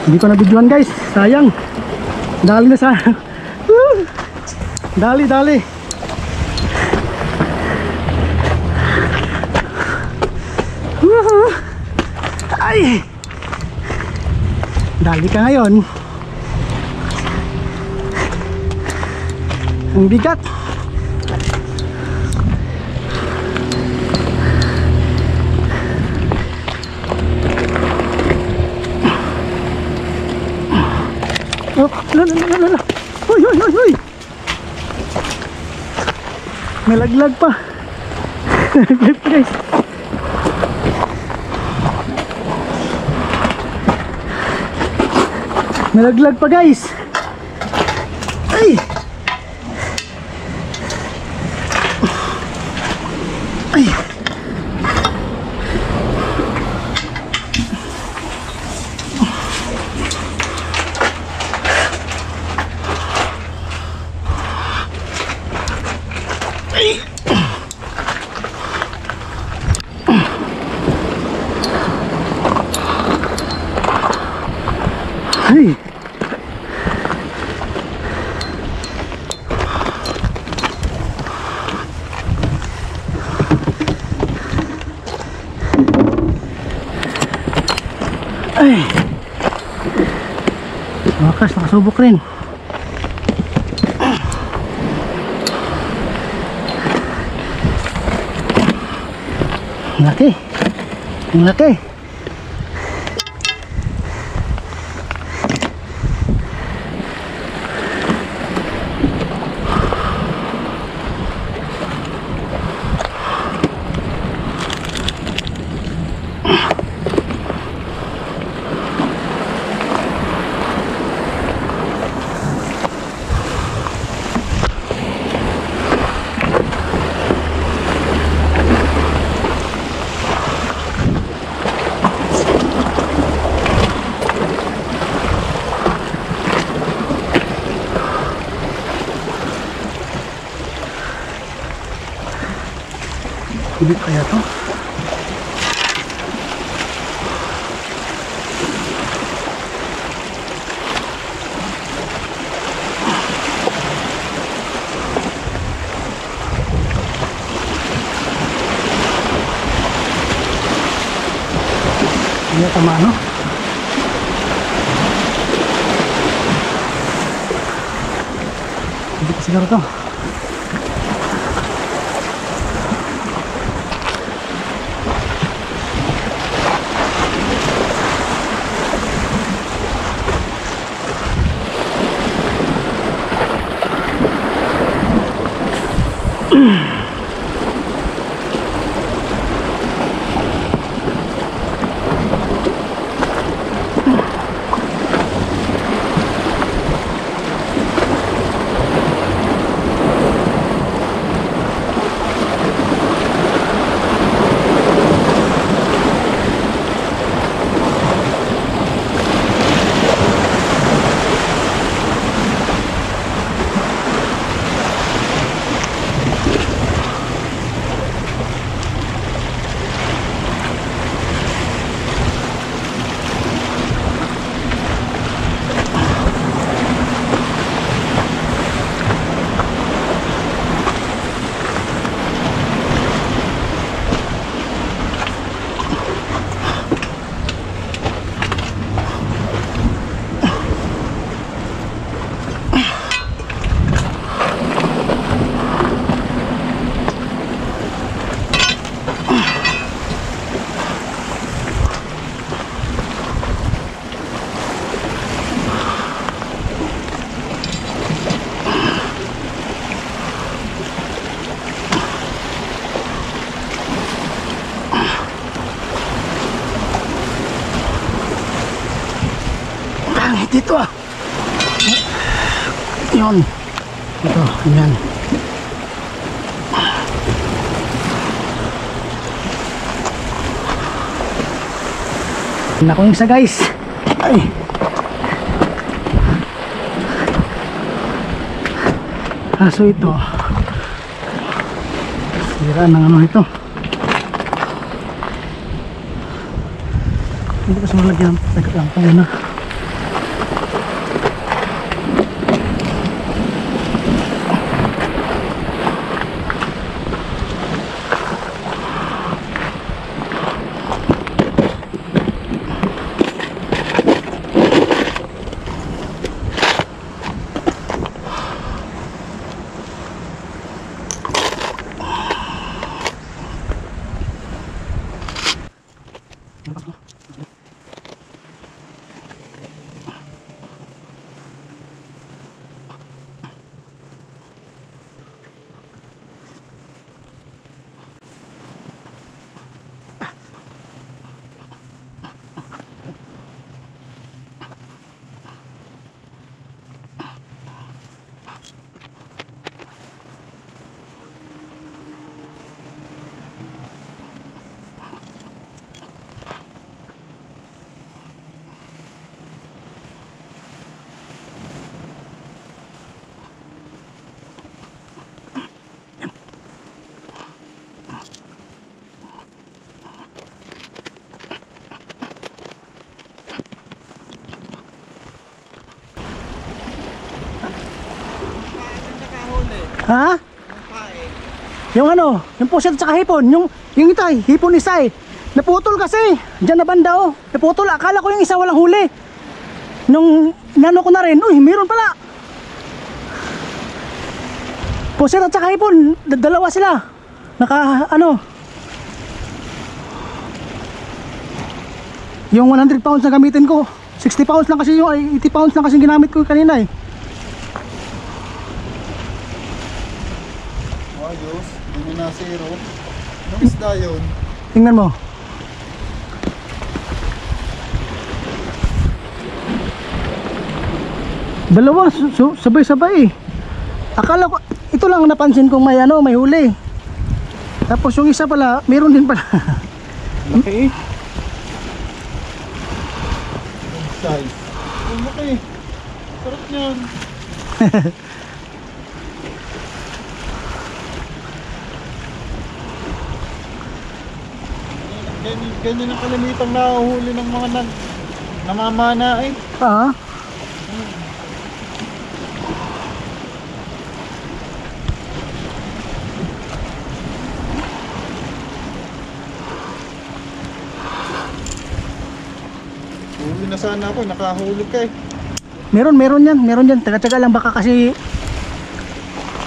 Hindi ko na videoan guys, sayang. Dali na sa dali. Ay, dali ka ngayon. Ang bigat. Oh, lala. Hoy. May laglag pa. Laglag pa guys. May laglag pa guys. Ay. Ay. Ay. Ay. Wakas, nakasubok rin. Laki. Ang laki. Hindi kaya to? Hindi tama no? Hindi pa siguro to. Dito ah. Yun. Ito, yan. Naku yung isa guys. Ay. Kaso ito. Sira ng ano ito. Hindi ko sa malagyan. Teka lang po muna. Ha? Yung ano, yung pusit at saka hipon, yung itay, hipon isa eh. Naputol kasi, dyan na banda oh. Naputol, akala ko yung isa walang huli. Nung nano ko na rin, uy, meron pala. Pusit at saka hipon, dalawa sila. Naka, ano. Yung 100 pounds na gamitin ko, 60 pounds lang kasi yung, 80 pounds lang kasi ginamit ko kanina eh. Ayos, hindi na zero. Anong isda yun? Tingnan mo. Dalawa, sabay-sabay eh. Akala ko, ito lang napansin kong may ano, may huli. Tapos yung isa pala, meron din pala. Laki eh. Size. Ang laki. Sarap niyan. Ganyan ang kalamitang nahuhuli ng mga namamana eh. Ah. Huli na sana ako, nakahulog ka eh. Meron yan. Taga-taga lang baka kasi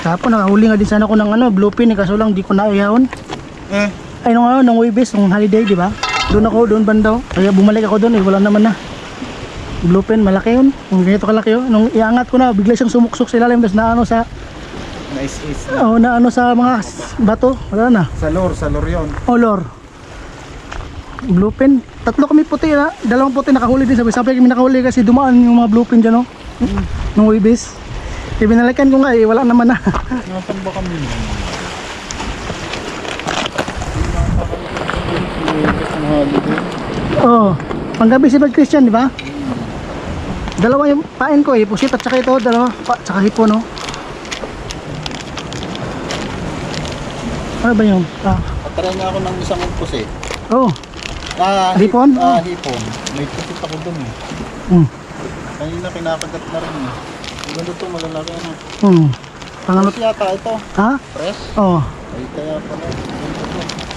kapon nakahuli nga din sana ako ng ano, bluefin eh, kaso lang di ko naayahon. Ay nung ano, nung Webes, nung holiday, di ba? Doon banda. Kaya bumalik ako doon eh, wala naman na. Bluefin, malaki yun. Kung ganito kalaki yun. Nung iangat ko na, bigla siyang sumuksok sa ilalim, tapos naano sa... Nice is. Oo, naano sa mga bato. Wala na. Sa lor yun. Olor. Bluefin. Tatlo kami puti na. Dalawang puti nakahuli din. Sabi kami nakahuli kasi dumaan yung mga bluefin dyan, no? Nung Webes. Kaya binalikan ko nga eh, wala naman na. Nasaan ba kami nun? Oo. Panggabi si Brad Christian, di ba? Dalawa yung pain ko eh. Pusit at saka ito, dalawa. Saka hipon, no? Ano ba yun? Patara na ako ng isang pusit. Oo. Hipon? Oh. Hipon. May pusit ako dun eh. Kanina kinakagat na rin eh. Ganda ito, malalaki na. Pangalot. Fresh yata ito. Ha? Fresh? Oo. Ay kaya pala.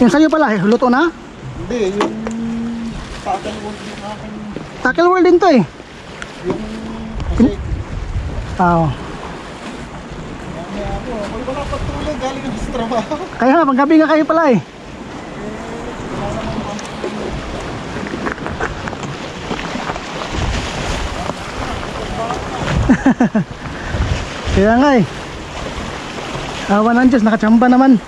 Yung sa'yo pala eh, luto na? Hindi, yung tackle wood yung aking... Tackle world din to eh. Yung pusit. Oo. Mamaya ako, may wala pa tulog galing ang sa trabaho. Kaya nga, panggabi nga kayo pala eh. Kaya nga eh. Awa ng Diyos, nakachamba naman.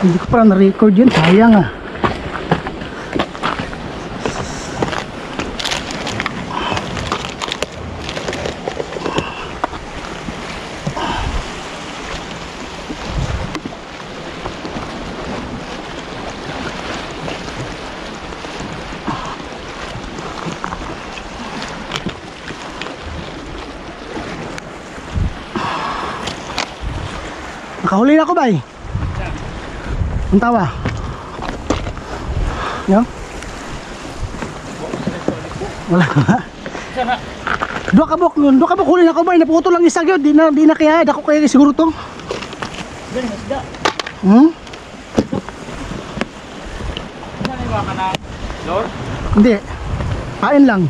Hindi ko pa na-record yun, sayang ah. Nakahuli na ako ba eh. Ang tawa. Yo. Wala ba? Dua ka bok huli na ako ba? Naputo lang isa gyud, di na kaya dako kaya siguro to. Saan iba ka na? Lord? Hindi. Pain lang.